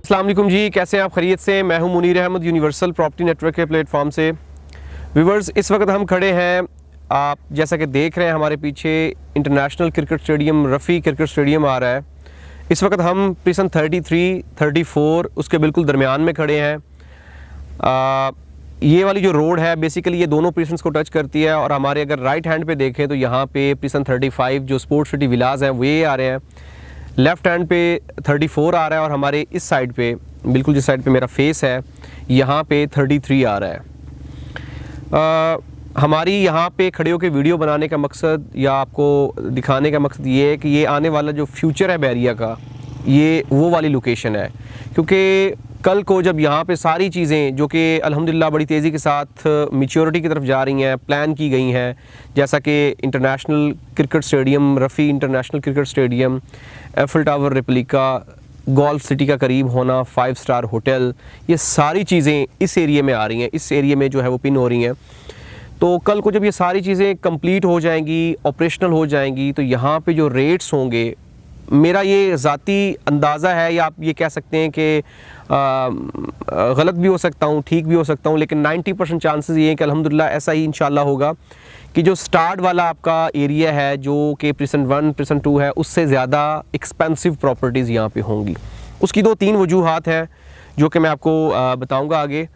अस्सलाम वालेकुम जी, कैसे हैं आप? खैरियत से? मैं हूं Munir Ahmed, universal property network के प्लेटफॉर्म से। व्यूवर्स, इस वक्त हम खड़े हैं, आप जैसा कि देख रहे हैं हमारे पीछे international cricket stadium, Rafi cricket stadium आ रहा है। इस वक्त हम प्रिसन 33, 34 उसके बिल्कुल दरमियान में खड़े हैं। ये वाली जो रोड है बेसिकली ये दोनों प्रिसन्स को टच करती है, और हमारे अगर राइट हैंड पे देखें तो यहाँ पे प्रिसन 35 जो स्पोर्ट्स सिटी विलाज हैं वो ये आ रहे हैं, लेफ़्ट हैंड पे 34 आ रहा है, और हमारे इस साइड पे बिल्कुल जिस साइड पे मेरा फेस है यहाँ पे 33 आ रहा है। हमारी यहाँ पे खड़े होकर वीडियो बनाने का मकसद या आपको दिखाने का मकसद ये है कि ये आने वाला जो फ्यूचर है बहरिया का, ये वो वाली लोकेशन है। क्योंकि कल को जब यहाँ पे सारी चीज़ें जो कि अल्हम्दुलिल्लाह बड़ी तेज़ी के साथ मैच्योरिटी की तरफ जा रही हैं, प्लान की गई हैं, जैसा कि international cricket stadium, Rafi international cricket stadium, Eiffel tower replica, golf city का करीब होना, 5 स्टार होटल, ये सारी चीज़ें इस एरिया में आ रही हैं, इस एरिया में जो है वो पिन हो रही हैं। तो कल को जब ये सारी चीज़ें कंप्लीट हो जाएंगी, ऑपरेशनल हो जाएंगी, तो यहाँ पे जो रेट्स होंगे, मेरा ये ज़ाती अंदाज़ा है, या आप ये कह सकते हैं कि गलत भी हो सकता हूँ, ठीक भी हो सकता हूँ, लेकिन 90% चांसेस ये हैं कि अल्हम्दुलिल्लाह ऐसा ही इंशाल्लाह होगा कि जो स्टार्ट वाला आपका एरिया है जो कि प्रिसन 1, प्रिसन 2 है, उससे ज़्यादा एक्सपेंसिव प्रॉपर्टीज़ यहाँ पे होंगी। उसकी 2-3 वजूहात हैं जो कि मैं आपको बताऊँगा आगे।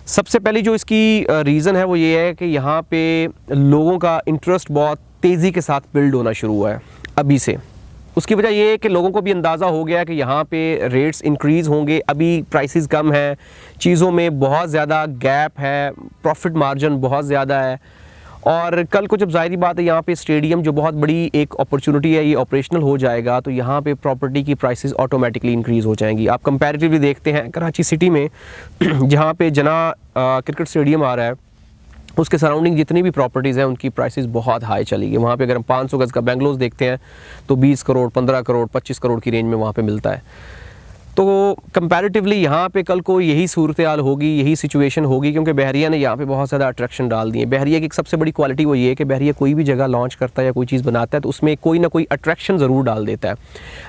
सबसे पहली जो इसकी रीज़न है वो ये है कि यहाँ पे लोगों का इंटरेस्ट बहुत तेज़ी के साथ बिल्ड होना शुरू हुआ है अभी से। उसकी वजह ये है कि लोगों को भी अंदाज़ा हो गया है कि यहाँ पे रेट्स इंक्रीज़ होंगे, अभी प्राइसेस कम हैं, चीज़ों में बहुत ज़्यादा गैप है, प्रॉफिट मार्जिन बहुत ज़्यादा है। और कल को जब ज़ाहिरी बात है यहाँ पे स्टेडियम जो बहुत बड़ी एक अपॉर्चुनिटी है ये ऑपरेशनल हो जाएगा, तो यहाँ पे प्रॉपर्टी की प्राइसेस ऑटोमेटिकली इंक्रीज़ हो जाएंगी। आप कंपैरेटिवली देखते हैं कराची सिटी में जहाँ पे जना क्रिकेट स्टेडियम आ रहा है, उसके सराउंडिंग जितनी भी प्रॉपर्टीज़ हैं उनकी प्राइसेस बहुत हाई चली गई। वहाँ पे अगर हम 500 गज़ का बेंगलोर देखते हैं तो 20 करोड़, 15 करोड़, 25 करोड़ की रेंज में वहाँ पे मिलता है। तो कंपैरेटिवली यहाँ पे कल को यही सूरत हाल होगी, यही सिचुएशन होगी, क्योंकि बहरिया ने यहाँ पे बहुत ज़्यादा अट्रैक्शन डाल दी है। बहरिया की एक सबसे बड़ी क्वालिटी वो ये है कि बहरिया कोई भी जगह लॉन्च करता है या कोई चीज़ बनाता है तो उसमें कोई ना कोई अट्रैक्शन ज़रूर डाल देता है।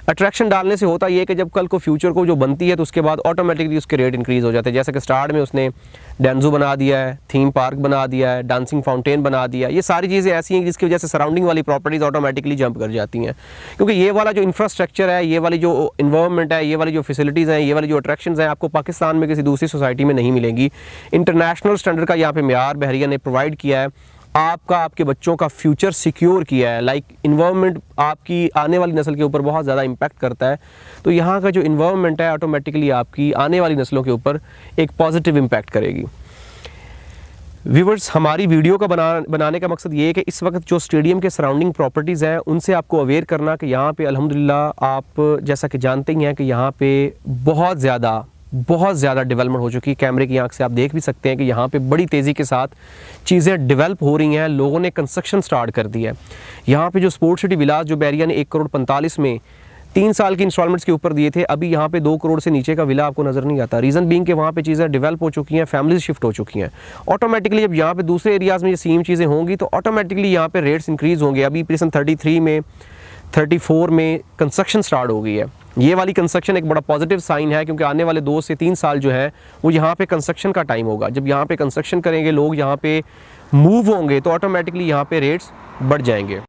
अट्रैक्शन डालने से होता ये है कि जब कल को फ्यूचर को जो बनती है तो उसके बाद ऑटोमेटिकली उसके रेट इंक्रीज़ हो जाते हैं। जैसे कि स्टार्ट में उसने डेंजो बना दिया है, थीम पार्क बना दिया है, डांसिंग फाउंटेन बना दिया, ये सारी चीज़ें ऐसी हैं जिसकी वजह से सराउंडिंग वाली प्रॉपर्टीज़ ऑटोमेटिकली जंप कर जाती हैं। क्योंकि ये वाला जो इंफ्रास्ट्रक्चर है, ये वाली जो इन्वायरमेंट है, ये वाली जो फैसिलिटीज़ हैं, ये वाली जो अट्रैक्शंस हैं, आपको पाकिस्तान में किसी दूसरी सोसाइटी में नहीं मिलेंगी। इंटरनेशनल स्टैंडर्ड का यहाँ पे मेयार बहरिया ने प्रोवाइड किया है, आपके बच्चों का फ्यूचर सिक्योर किया है। लाइक इन्वायरमेंट आपकी आने वाली नस्ल के ऊपर बहुत ज़्यादा इम्पैक्ट करता है, तो यहाँ का जो इन्वायरमेंट है ऑटोमेटिकली आपकी आने वाली नस्लों के ऊपर एक पॉजिटिव इम्पैक्ट करेगी। व्यूवर्स, हमारी वीडियो का बनाने का मकसद ये है कि इस वक्त जो स्टेडियम के सराउंडिंग प्रॉपर्टीज़ हैं उनसे आपको अवेयर करना कि यहाँ पे अल्हम्दुलिल्लाह आप जैसा कि जानते ही हैं कि यहाँ पे बहुत ज़्यादा डेवलपमेंट हो चुकी है। कैमरे की आंख से आप देख भी सकते हैं कि यहाँ पे बड़ी तेज़ी के साथ चीज़ें डेवलप हो रही हैं, लोगों ने कंस्ट्रक्शन स्टार्ट कर दिया है। यहाँ पे जो स्पोर्ट्स सिटी विलास जो बहरिया ने 1 करोड़ 45 में 3 साल की इंस्टॉलमेंट्स के ऊपर दिए थे, अभी यहाँ पे 2 करोड़ से नीचे का विला आपको नज़र नहीं आता। रीज़न बीइंग कि वहाँ पे चीज़ें डेवलप हो चुकी हैं, फैमिलीज शिफ्ट हो चुकी हैं। ऑटोमेटिकली जब यहाँ पे दूसरे एरियाज़ में ये सेम चीज़ें होंगी तो ऑटोमेटिकली यहाँ पे रेट्स इंक्रीज़ होंगे। अभी प्रिसन 33 में, 34 में कंस्ट्रक्शन स्टार्ट हो गई है। ये वाली कंस्ट्रक्शन एक बड़ा पॉजिटिव साइन है, क्योंकि आने वाले 2 से 3 साल जो है वो यहाँ पे कंस्ट्रक्शन का टाइम होगा। जब यहाँ पे कंस्ट्रक्शन करेंगे, लोग यहाँ पे मूव होंगे, तो ऑटोमेटिकली यहाँ पे रेट्स बढ़ जाएंगे।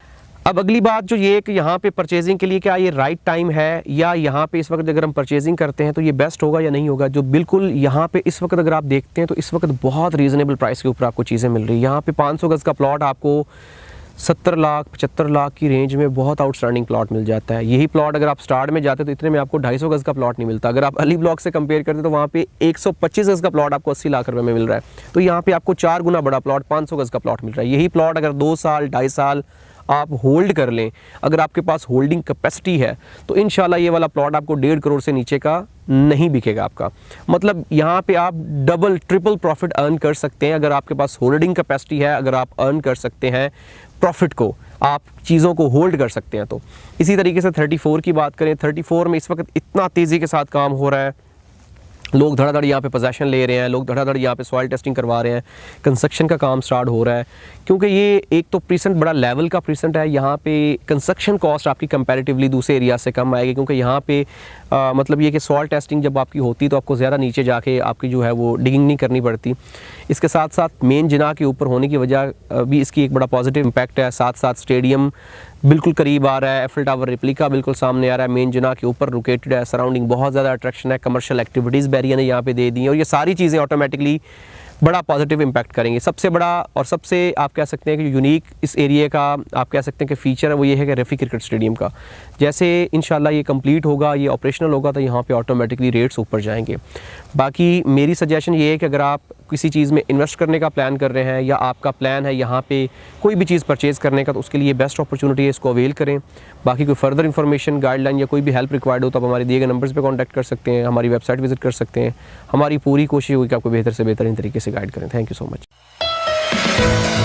अब अगली बात जो ये है कि यहाँ पे परचेजिंग के लिए क्या ये राइट टाइम है, या यहाँ पे इस वक्त अगर हम परचेजिंग करते हैं तो ये बेस्ट होगा या नहीं होगा। जो बिल्कुल यहाँ पे इस वक्त अगर आप देखते हैं तो इस वक्त बहुत रीज़नेबल प्राइस के ऊपर आपको चीज़ें मिल रही है। यहाँ पे 500 गज़ का प्लॉट आपको 70 लाख 75 लाख की रेंज में बहुत आउटस्टैंडिंग प्लॉट मिल जाता है। यही प्लॉट अगर आप स्टार्ट में जाते तो इतने में आपको 250 गज़ का प्लॉट नहीं मिलता। अगर आप अली ब्लॉक से कंपेयर करते तो वहाँ पे 125 गज़ का प्लॉट आपको 80 लाख रुपए में मिल रहा है। तो यहाँ पे आपको 4 गुना बड़ा प्लॉट 500 गज़ का प्लॉट मिल रहा है। यही प्लॉट अगर 2 साल 2.5 साल आप होल्ड कर लें, अगर आपके पास होल्डिंग कैपेसिटी है, तो इंशाल्लाह ये वाला प्लॉट आपको 1.5 करोड़ से नीचे का नहीं बिकेगा आपका। मतलब यहाँ पे आप डबल ट्रिपल प्रॉफिट अर्न कर सकते हैं अगर आपके पास होल्डिंग कैपेसिटी है, अगर आप अर्न कर सकते हैं प्रॉफिट को, आप चीज़ों को होल्ड कर सकते हैं। तो इसी तरीके से 34 की बात करें, 34 में इस वक्त इतना तेज़ी के साथ काम हो रहा है लोग धड़ाधड़ यहाँ पे पोजेसन ले रहे हैं, लोग धड़ाधड़ यहाँ पे सॉइल टेस्टिंग करवा रहे हैं, कंस्ट्रक्शन का काम स्टार्ट हो रहा है। क्योंकि ये एक तो प्रीसेंट बड़ा लेवल का प्रीसेंट है, यहाँ पे कंस्ट्रक्शन कॉस्ट आपकी कंपैरेटिवली दूसरे एरिया से कम आएगी, क्योंकि यहाँ पे मतलब ये कि सॉइल टेस्टिंग जब आपकी होती तो आपको ज़्यादा नीचे जाके आपकी जो है वो डिगिंग नहीं करनी पड़ती। इसके साथ साथ मेन जिना के ऊपर होने की वजह भी इसकी एक बड़ा पॉजिटिव इम्पैक्ट है। साथ साथ स्टेडियम बिल्कुल करीब आ रहा है, एफिल टावर रिप्लिका बिल्कुल सामने आ रहा है, मेन जिना के ऊपर लोकेटेड है, सराउंडिंग बहुत ज़्यादा अट्रैक्शन है, कमर्शियल एक्टिविटीज़ बैरिया ने यहाँ पे दे दी हैं और ये सारी चीज़ें ऑटोमेटिकली बड़ा पॉजिटिव इम्पैक्ट करेंगे। सबसे बड़ा और सबसे आप कह सकते हैं कि यूनिक इस एरिया का आप कह सकते हैं कि फ़ीचर है वो ये है कि रफ़ी क्रिकेट स्टेडियम का जैसे इंशाल्लाह ये कंप्लीट होगा, ये ऑपरेशनल होगा तो यहाँ पे ऑटोमेटिकली रेट्स ऊपर जाएंगे। बाकी मेरी सजेशन ये है कि अगर आप किसी चीज़ में इन्वेस्ट करने का प्लान कर रहे हैं या आपका प्लान है यहाँ पे कोई भी चीज़ परचेज़ करने का, तो उसके लिए बेस्ट अपॉर्चुनिटी है, इसको अवेल करें। बाकी कोई फर्दर इन्फॉर्मेशन, गाइडलाइन या कोई भी हेल्प रिक्वायर्ड हो तो आप हमारे दिए गए नंबर्स पे कांटेक्ट कर सकते हैं, हमारी वेबसाइट विजिट कर सकते हैं। हमारी पूरी कोशिश होगी कि आपको बेहतर से बेहतरीन तरीके से गाइड करें। Thank you so much.